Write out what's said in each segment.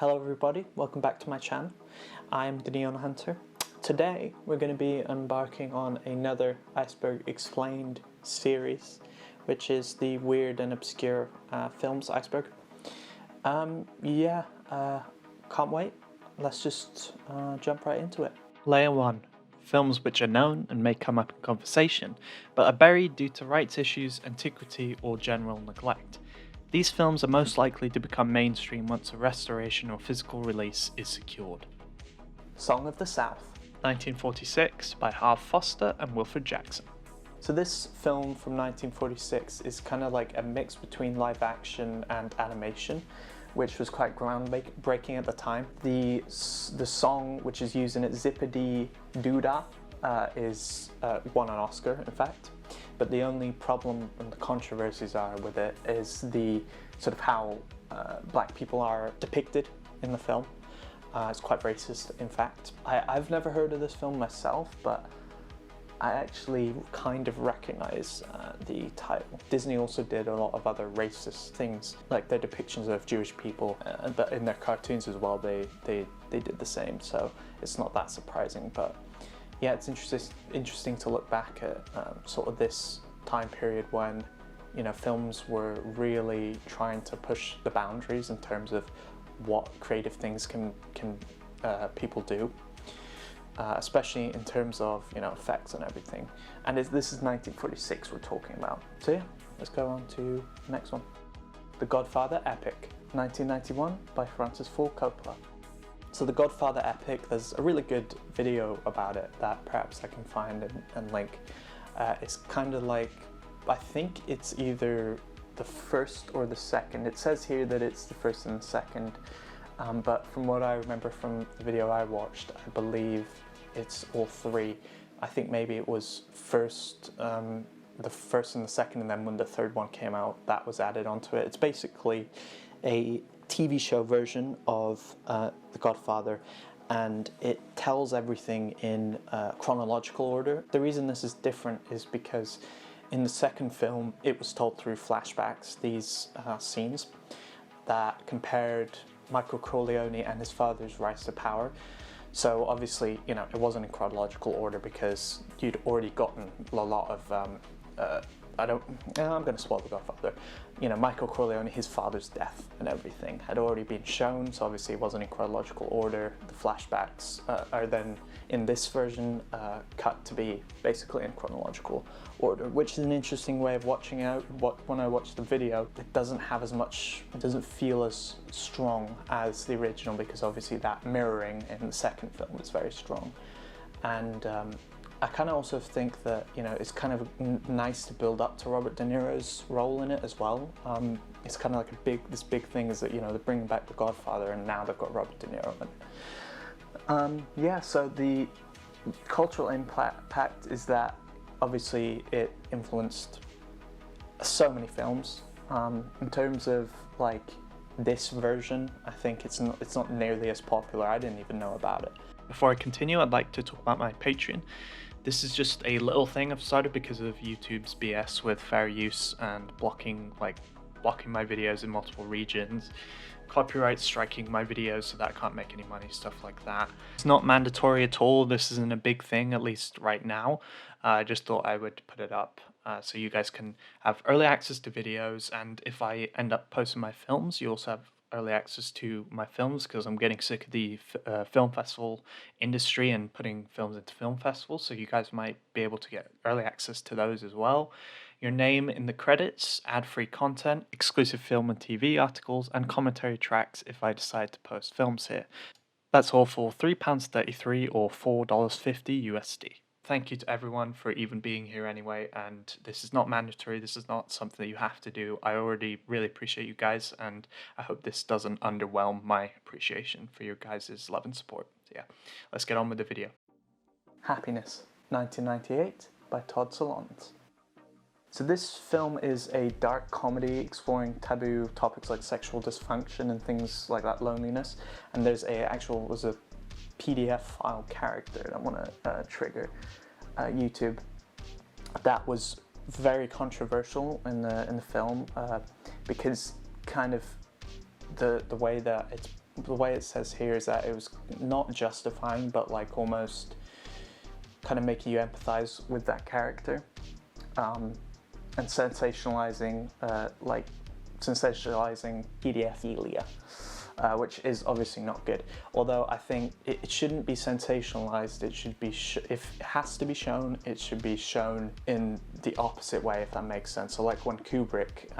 Hello everybody, welcome back to my channel. I'm the Neon Hunter. Today we're going to be embarking on another Iceberg Explained series, which is the Weird and Obscure Films Iceberg. Can't wait. Let's just jump right into it. Layer 1. Films which are known and may come up in conversation, but are buried due to rights issues, antiquity, or general neglect. These films are most likely to become mainstream once a restoration or physical release is secured. Song of the South, 1946, by Harv Foster and Wilfred Jackson. So this film from 1946 is kind of like a mix between live action and animation, which was quite groundbreaking at the time. The song which is used in it, Zippity Doodah, won an Oscar, in fact. But the only problem and the controversies are with it is the sort of how black people are depicted in the film. It's quite racist, in fact. I've never heard of this film myself, but I actually kind of recognize the title. Disney also did a lot of other racist things, like their depictions of Jewish people, but in their cartoons as well, they did the same, so it's not that surprising. But yeah, it's interesting to look back at sort of this time period when, you know, films were really trying to push the boundaries in terms of what creative things can people do. Especially in terms of, you know, effects and everything. And this is 1946 we're talking about. So yeah, let's go on to the next one. The Godfather Epic, 1991, by Francis Ford Coppola. So The Godfather Epic, there's a really good video about it that perhaps I can find and link. It's kind of like, I think it's either the first or the second. It says here that it's the first and the second. But from what I remember from the video I watched, I believe it's all three. I think maybe it was the first and the second, and then when the third one came out, that was added onto it. It's basically a TV show version of The Godfather, and it tells everything in chronological order. The reason this is different is because in the second film, it was told through flashbacks, these scenes that compared Michael Corleone and his father's rise to power. So obviously, you know, it wasn't in chronological order because you'd already gotten a lot of, I'm going to spoil The Godfather. You know, Michael Corleone, his father's death and everything had already been shown, so obviously it wasn't in chronological order. The flashbacks are then, in this version, cut to be basically in chronological order, which is an interesting way of watching it. When I watched the video, it doesn't have as much, it doesn't feel as strong as the original, because obviously that mirroring in the second film is very strong. And I kind of also think that, you know, it's kind of nice to build up to Robert De Niro's role in it as well. It's kind of like this big thing is that, you know, they're bringing back The Godfather and now they've got Robert De Niro in it. Yeah, so the cultural impact is that obviously it influenced so many films. In terms of like this version, I think it's not nearly as popular. I didn't even know about it. Before I continue, I'd like to talk about my Patreon. This is just a little thing I've started because of YouTube's BS with fair use and blocking my videos in multiple regions, copyright striking my videos so that I can't make any money, stuff like that. It's not mandatory at all. This isn't a big thing, at least right now. I just thought I would put it up so you guys can have early access to videos, and if I end up posting my films, you also have early access to my films, because I'm getting sick of the film festival industry and putting films into film festivals, so you guys might be able to get early access to those as well. Your name in the credits, ad-free content, exclusive film and TV articles, and commentary tracks if I decide to post films here. That's all for £3.33 or $4.50 USD. Thank you to everyone for even being here anyway, and this is not mandatory, this is not something that you have to do. I already really appreciate you guys, and I hope this doesn't underwhelm my appreciation for your guys' love and support. So yeah, let's get on with the video. Happiness, 1998, by Todd Solondz. So this film is a dark comedy exploring taboo topics like sexual dysfunction and things like that, loneliness, and there's a PDF file character that I want to trigger YouTube that was very controversial in the film because kind of the way that it's the way it says here is that it was not justifying, but like almost kind of making you empathize with that character, and sensationalizing pedophilia, which is obviously not good. Although I think it shouldn't be sensationalized. It should be if it has to be shown, it should be shown in the opposite way, if that makes sense. So like when Kubrick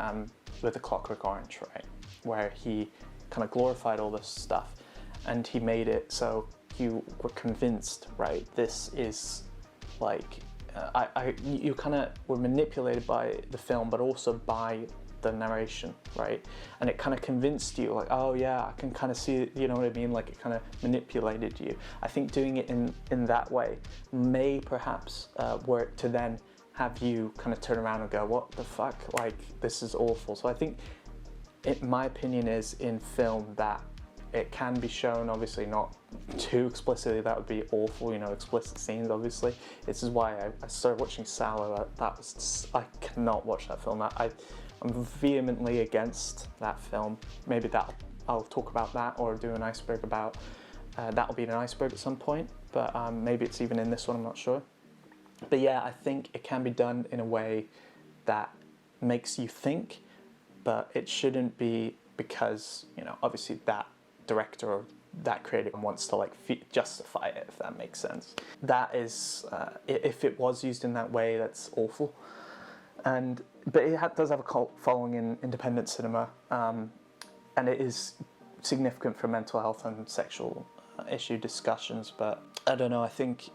with The Clockwork Orange, right, where he kind of glorified all this stuff, and he made it so you were convinced, right, this is like you kind of were manipulated by the film, but also by the narration, right? And it kind of convinced you, like, oh yeah, I can kind of see it, you know what I mean? Like it kind of manipulated you. I think doing it in that way may perhaps work to then have you kind of turn around and go, what the fuck? Like, this is awful. So I think, my opinion is, in film, that it can be shown, obviously not too explicitly, that would be awful, you know, explicit scenes, obviously. This is why I started watching Salò. I cannot watch that film. I'm vehemently against that film. Maybe I'll talk about that, or do an iceberg about, that'll be an iceberg at some point, but maybe it's even in this one, I'm not sure. But yeah, I think it can be done in a way that makes you think, but it shouldn't be because, you know, obviously that director or that creator wants to like justify it, if that makes sense. That is, if it was used in that way, that's awful. But it does have a cult following in independent cinema, and it is significant for mental health and sexual issue discussions. But I don't know, I think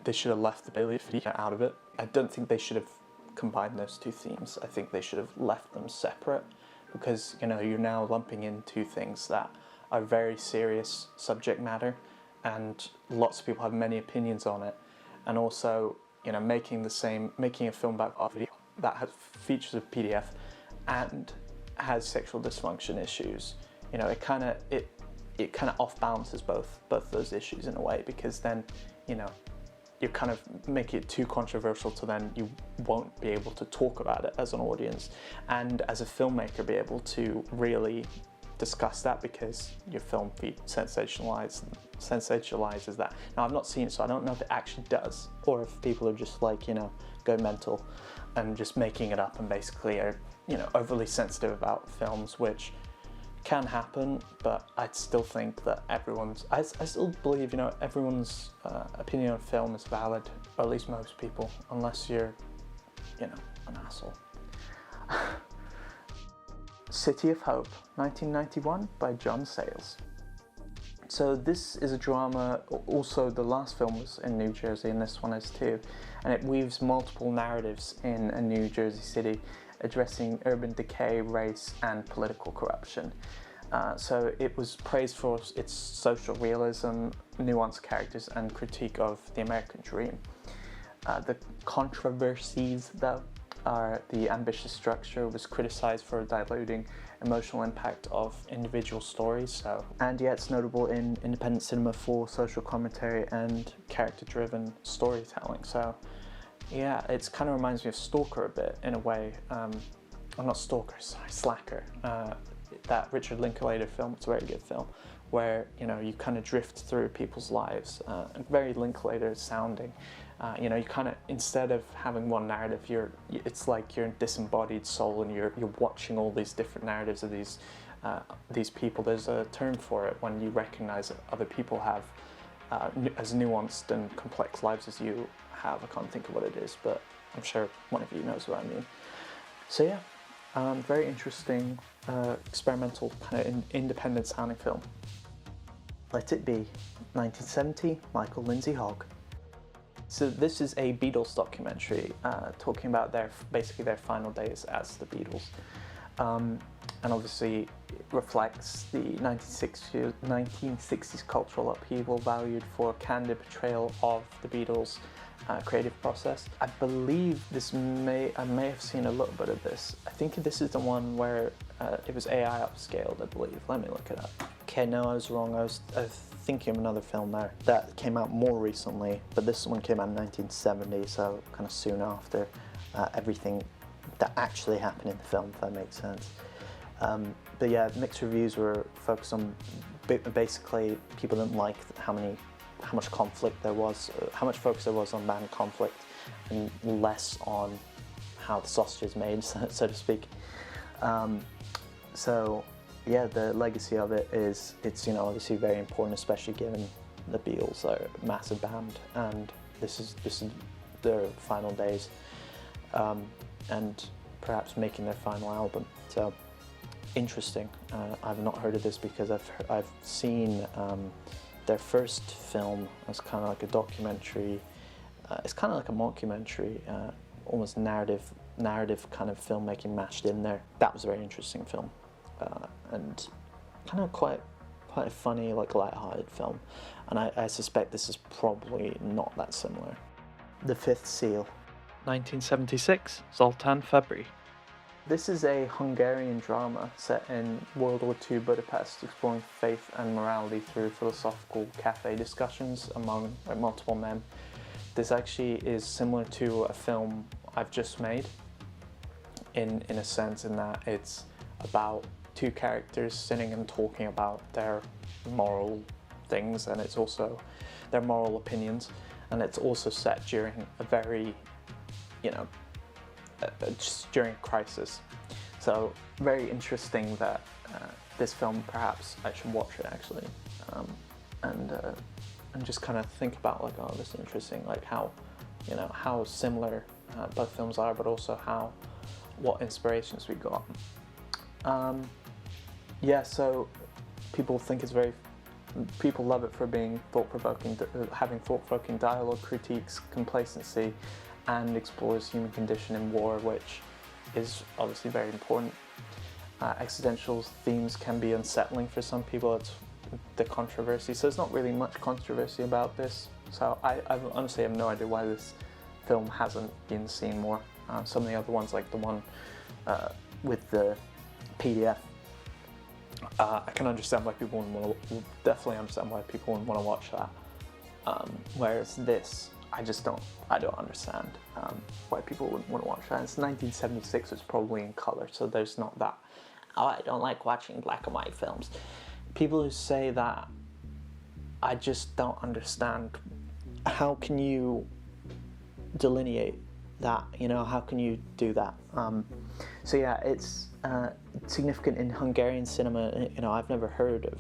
they should have left the Bailey out of it. I don't think they should have combined those two themes. I think they should have left them separate, because, you know, you're now lumping in two things that are very serious subject matter, and lots of people have many opinions on it. And also, you know, making a film about video that has features of PDF and has sexual dysfunction issues, you know, it kind of off balances both those issues in a way, because then, you know, you kind of make it too controversial to then you won't be able to talk about it as an audience, and as a filmmaker be able to really discuss that, because your film sensationalizes that. Now, I've not seen it, so I don't know if it actually does, or if people are just like, you know, go mental and just making it up and basically are, you know, overly sensitive about films, which can happen. But I still think that I still believe, you know, everyone's opinion on film is valid, or at least most people, unless you're, you know, an asshole. City of Hope, 1991, by John Sayles. So this is a drama. Also, the last film was in New Jersey, and this one is too, and it weaves multiple narratives in a New Jersey city, addressing urban decay, race, and political corruption. So it was praised for its social realism, nuanced characters, and critique of the American dream. The controversies, though, are the ambitious structure was criticized for diluting emotional impact of individual stories. And yet it's notable in independent cinema for social commentary and character-driven storytelling. So yeah, it kind of reminds me of Stalker a bit in a way. Well, not Stalker, sorry, Slacker. That Richard Linklater film. It's a very good film, where, you know, you kind of drift through people's lives, very Linklater sounding. You know, you kind of, instead of having one narrative, it's like you're a disembodied soul, and you're watching all these different narratives of these people. There's a term for it when you recognize that other people have as nuanced and complex lives as you have. I can't think of what it is, but I'm sure one of you knows what I mean. So yeah, very interesting, experimental, kind of independent sounding film. Let It Be, 1970, Michael Lindsay Hogg. So this is a Beatles documentary talking about basically their final days as the Beatles, and obviously it reflects the 1960s cultural upheaval valued for a candid portrayal of the Beatles' creative process. I believe I may have seen a little bit of this. I think this is the one where it was AI upscaled, I believe. Let me look it up. Okay, no, I was wrong. I was thinking of another film there that came out more recently, but this one came out in 1970, so kind of soon after everything that actually happened in the film, if that makes sense. But yeah, mixed reviews were focused on basically people didn't like how much conflict there was, how much focus there was on band conflict, and less on how the sausage is made, so to speak. So yeah, the legacy of it is, it's, you know, obviously very important, especially given the Beatles are a massive band, and this is their final days, and perhaps making their final album. So interesting. I've not heard of this because I've seen their first film as kind of like a documentary. It's kind of like a mockumentary, almost narrative kind of filmmaking mashed in there. That was a very interesting film, and kind of quite a funny, like light-hearted film. And I suspect this is probably not that similar. The Fifth Seal. 1976, Zoltán Febri. This is a Hungarian drama set in World War II Budapest, exploring faith and morality through philosophical cafe discussions among multiple men. This actually is similar to a film I've just made, in a sense, in that it's about two characters sitting and talking about their moral things, and it's also their moral opinions, and it's also set during a very, you know, just during a crisis. So very interesting that this film, perhaps I should watch it actually, and just kind of think about, like, oh, this is interesting, like how, you know, how similar both films are, but also what inspirations we got. Yeah, so people love it for being thought-provoking, having thought-provoking dialogue, critiques complacency, and explores human condition in war, which is obviously very important. Existential themes can be unsettling for some people. It's the controversy. So there's not really much controversy about this. So I honestly have no idea why this film hasn't been seen more. Some of the other ones, like the one with the PDF, I can understand why people definitely understand why people wouldn't want to watch that. Whereas this, I don't understand why people wouldn't want to watch that. It's 1976, it's probably in color, so there's not that, oh, I don't like watching black and white films. People who say that, I just don't understand. How can you delineate that, you know, how can you do that? So yeah, it's significant in Hungarian cinema. You know, I've never heard of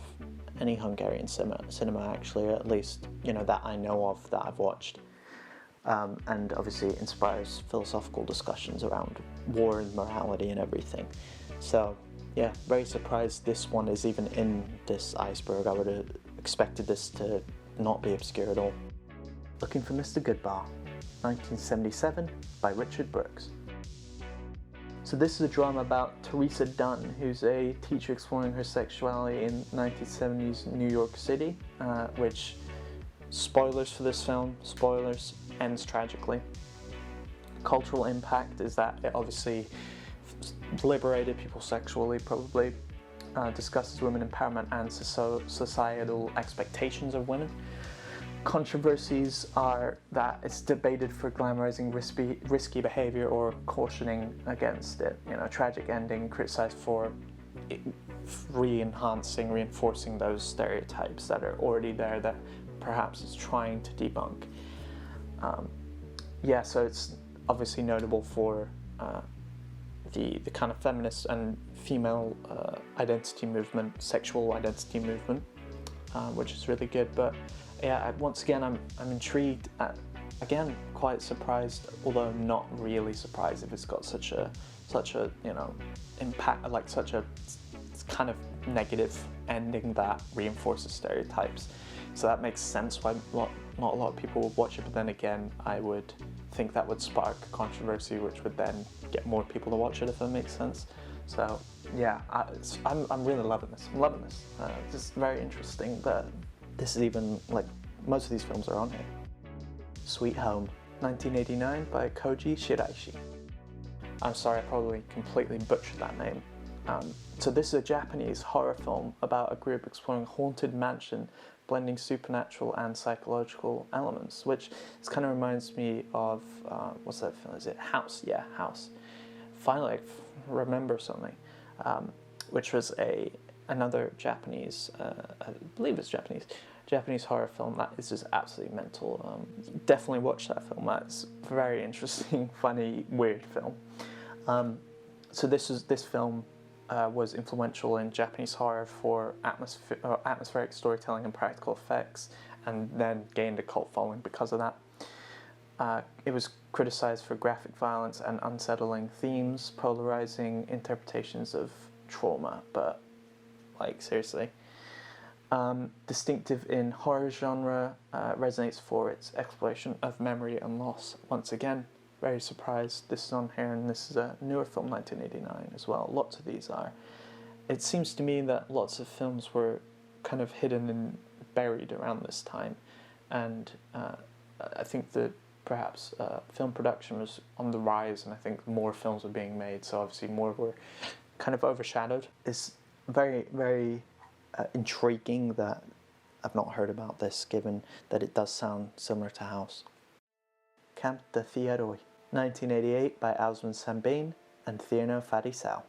any Hungarian cinema actually, at least, you know, that I know of, that I've watched. And obviously it inspires philosophical discussions around war and morality and everything. So yeah, very surprised this one is even in this iceberg. I would have expected this to not be obscure at all. Looking for Mr. Goodbar, 1977, by Richard Brooks. So this is a drama about Teresa Dunn, who's a teacher exploring her sexuality in 1970s New York City, which, spoilers for this film, spoilers, ends tragically. Cultural impact is that it obviously liberated people sexually, probably, discusses women empowerment and societal expectations of women. Controversies are that it's debated for glamorizing risky behavior or cautioning against it. You know, tragic ending criticized for reinforcing those stereotypes that are already there that perhaps it's trying to debunk. Yeah, so it's obviously notable for the kind of feminist and female identity movement, sexual identity movement, which is really good. But yeah, once again, I'm intrigued. Again, quite surprised, although not really surprised if it's got such a you know, impact, like such a kind of negative ending that reinforces stereotypes. So that makes sense why not a lot of people would watch it. But then again, I would think that would spark controversy, which would then get more people to watch it, if that makes sense. So yeah, I'm really loving this. I'm loving this. Just very interesting that this is even, like, most of these films are on here. Sweet Home, 1989, by Koji Shiraishi. I'm sorry, I probably completely butchered that name. So this is a Japanese horror film about a group exploring a haunted mansion, blending supernatural and psychological elements, which kind of reminds me of, what's that film? Is it House? Yeah, House. Finally, I remember something, which was another Japanese, I believe it's Japanese horror film that is just absolutely mental. Definitely watch that film. That's a very interesting, funny, weird film. So this film was influential in Japanese horror for atmospheric storytelling and practical effects, and then gained a cult following because of that. It was criticized for graphic violence and unsettling themes, polarizing interpretations of trauma, but like seriously. Distinctive in horror genre, resonates for its exploration of memory and loss. Once again, very surprised this is on here, and this is a newer film, 1989 as well. Lots of these are. It seems to me that lots of films were kind of hidden and buried around this time, and I think that perhaps film production was on the rise, and I think more films were being made, so obviously more were kind of overshadowed. It's very, very intriguing that I've not heard about this, given that it does sound similar to House. Camp de Fierroy, 1988 by Osman Sambane and Thierno Fadisao.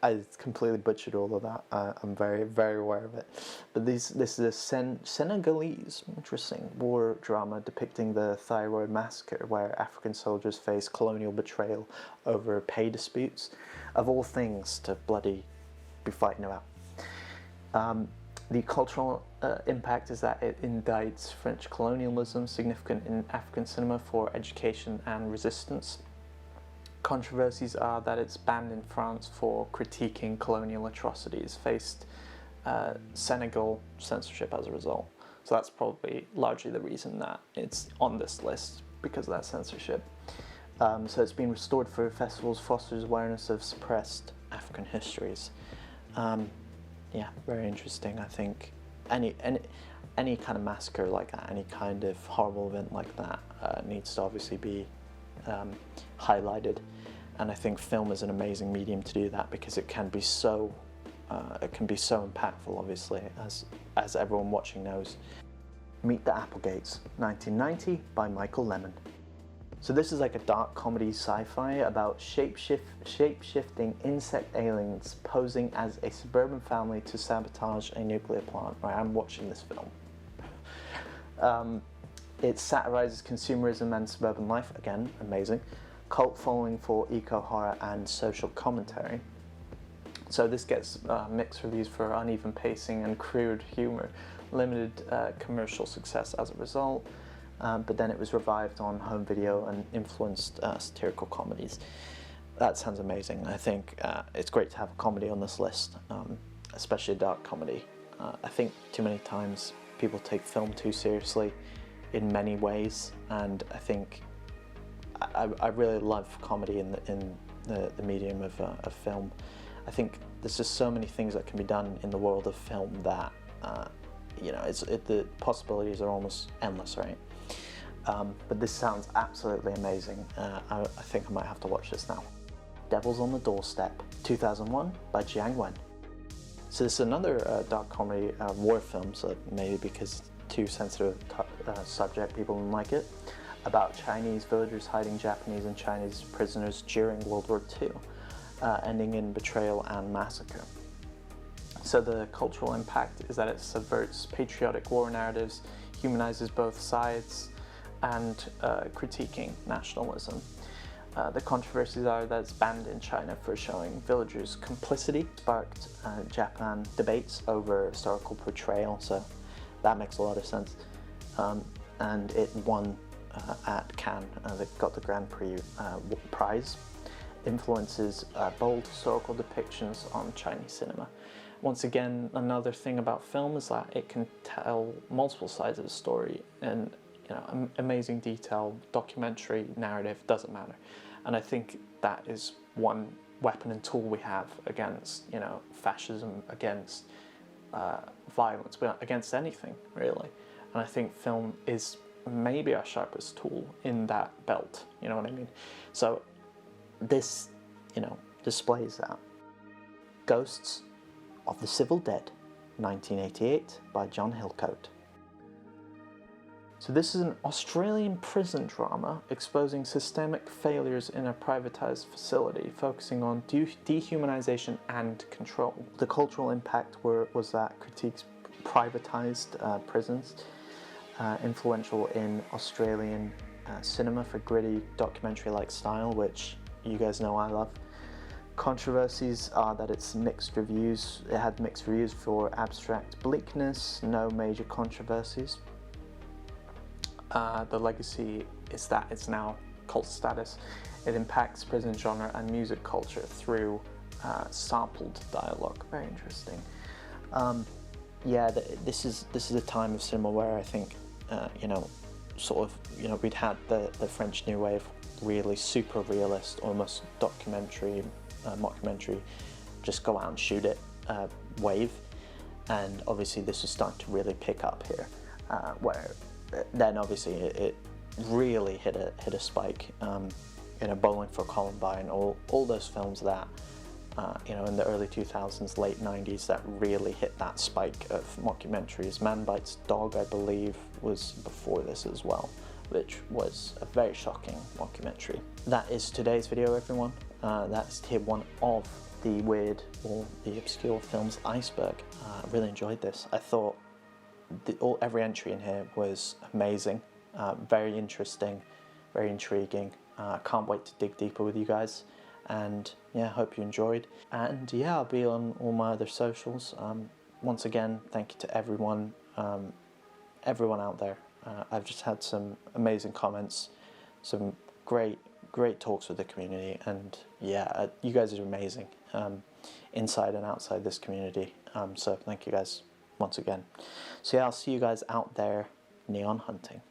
I completely butchered all of that. I'm very, very aware of it. But this is a Senegalese, interesting, war drama depicting the Thyroid Massacre, where African soldiers face colonial betrayal over pay disputes, of all things to bloody be fighting about. The cultural impact is that it indicts French colonialism, significant in African cinema for education and resistance. Controversies are that it's banned in France for critiquing colonial atrocities, faced Senegal censorship as a result. So that's probably largely the reason that it's on this list, because of that censorship. So it's been restored for festivals, fosters awareness of suppressed African histories. Yeah, very interesting. I think any kind of massacre like that, any kind of horrible event like that needs to obviously be highlighted, and I think film is an amazing medium to do that, because it can be so impactful, obviously, as everyone watching knows. Meet the Applegates, 1990 by Michael Lemmon. So this is like a dark comedy sci-fi about shape-shifting insect aliens posing as a suburban family to sabotage a nuclear plant. Right, I'm watching this film. It satirizes consumerism and suburban life, again, amazing. Cult following for eco-horror and social commentary. So this gets mixed reviews for uneven pacing and crude humor, limited commercial success as a result. But then it was revived on home video and influenced satirical comedies. That sounds amazing. I think it's great to have a comedy on this list, especially a dark comedy. I think too many times people take film too seriously in many ways, and I think I really love comedy in the medium of film. I think there's just so many things that can be done in the world of film that the possibilities are almost endless, right? But this sounds absolutely amazing. I think I might have to watch this now. Devil's on the Doorstep, 2001 by Jiang Wen. So this is another dark comedy war film, so maybe because it's too sensitive subject, people don't like it, about Chinese villagers hiding Japanese and Chinese prisoners during World War II, ending in betrayal and massacre. So the cultural impact is that it subverts patriotic war narratives, humanizes both sides, and critiquing nationalism. The controversies are that it's banned in China for showing villagers' complicity, sparked Japan debates over historical portrayal, so that makes a lot of sense. And it won at Cannes, they got the Grand Prix prize. Influences bold historical depictions on Chinese cinema. Once again, another thing about film is that it can tell multiple sides of the story, and amazing detail, documentary, narrative, doesn't matter. And I think that is one weapon and tool we have against, fascism, against violence, but against anything, really. And I think film is maybe our sharpest tool in that belt, you know what I mean? So this, displays that. Ghosts of the Civil Dead, 1988 by John Hillcoat. So this is an Australian prison drama exposing systemic failures in a privatized facility, focusing on dehumanization and control. The cultural impact was that critiques privatized prisons, influential in Australian cinema for gritty documentary-like style, which you guys know I love. Controversies are that it's mixed reviews. It had mixed reviews for abstract bleakness, no major controversies. The legacy is that it's now cult status. It impacts prison genre and music culture through sampled dialogue. Very interesting. Yeah, this is a time of cinema where I think you know, sort of, you know, we'd had the French New Wave, really super realist, almost documentary, mockumentary, just go out and shoot it wave, and obviously this was starting to really pick up here, where then obviously it really hit a spike. You know, Bowling for Columbine, all those films that you know, in the early 2000s, late 90s, that really hit that spike of mockumentaries. Man Bites Dog, I believe, was before this as well, which was a very shocking mockumentary. That is today's video, everyone. That's tier 1 of the weird, or the Obscure Films Iceberg. I really enjoyed this. I thought every entry in here was amazing, very interesting, very intriguing. Can't wait to dig deeper with you guys. And yeah, hope you enjoyed. And yeah, I'll be on all my other socials. Once again, thank you to everyone out there. I've just had some amazing comments, some great talks with the community, and yeah, you guys are amazing, inside and outside this community. So thank you guys once again. So yeah, I'll see you guys out there neon hunting.